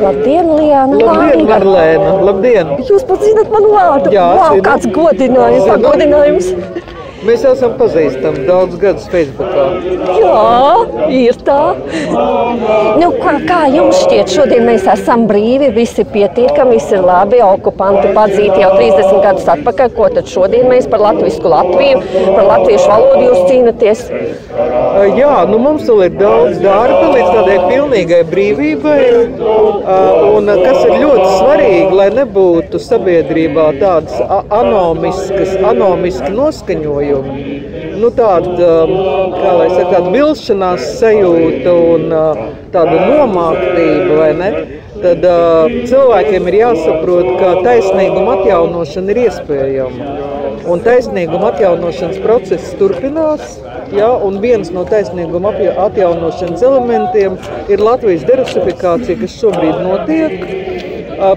Labdien, Liana! Labdien, Marlēna! Labdien! Jūs pat zināt manu vārdu? Jā, wow, kāds godinājums, pagodinājums! Mēs esam pazīstami daudz gadus Facebookā. Jā, ir tā. Nu, kā jums šķiet, šodien mēs esam brīvi, visi pietiekami, visi ir labi, okupanti padzīti jau 30 gadus atpakaļ. Ko tad šodien mēs par latvisku Latviju, par latviešu valodu jūs cīnaties? Jā, nu mums vēl ir daudz darba līdz tādai pilnīgai brīvībai. Un kas ir ļoti svarīgi, lai nebūtu sabiedrībā tādas anomiski noskaņojumi. Nu, tāda, kā lai saka, tāda vilšanās sajūta un tāda nomāktība, vai ne? Tad cilvēkiem ir jāsaprot, ka taisnīguma atjaunošana ir iespējama. Un taisnīguma atjaunošanas process turpinās, ja, un viens no taisnīguma atjaunošanas elementiem ir Latvijas derusifikācija, kas šobrīd notiek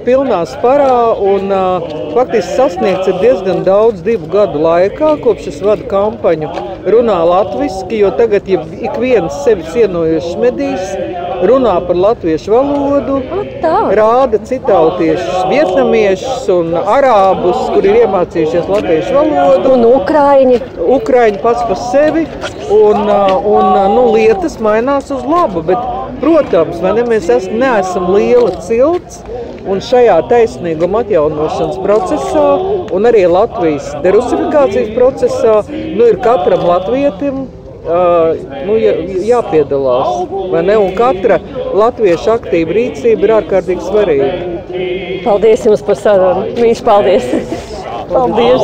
pilnā sparā un faktiski sasniegts ir diezgan daudz 2 gadu laikā, kopš es vadu kampaņu runā latviski, jo tagad ja ik viens sevi cienojošs medijs runā par latviešu valodu, rāda citautiešus, vietnamiešus un arābus, kuri ir iemācījušies latviešu valodu. Un ukraiņi. Ukraiņi pats par sevi, un nu, lietas mainās uz labu, bet, protams, vai ne, mēs neesam liela cilts, un šajā taisnīguma atjaunošanas procesā un arī Latvijas derusifikācijas procesā nu, ir katram latvietim jāpiedalās. Vai ne? Un katra latvieša aktīva rīcība ir ārkārtīgi svarīga. Paldies jums par sarunu. Mīļš, paldies. Paldies.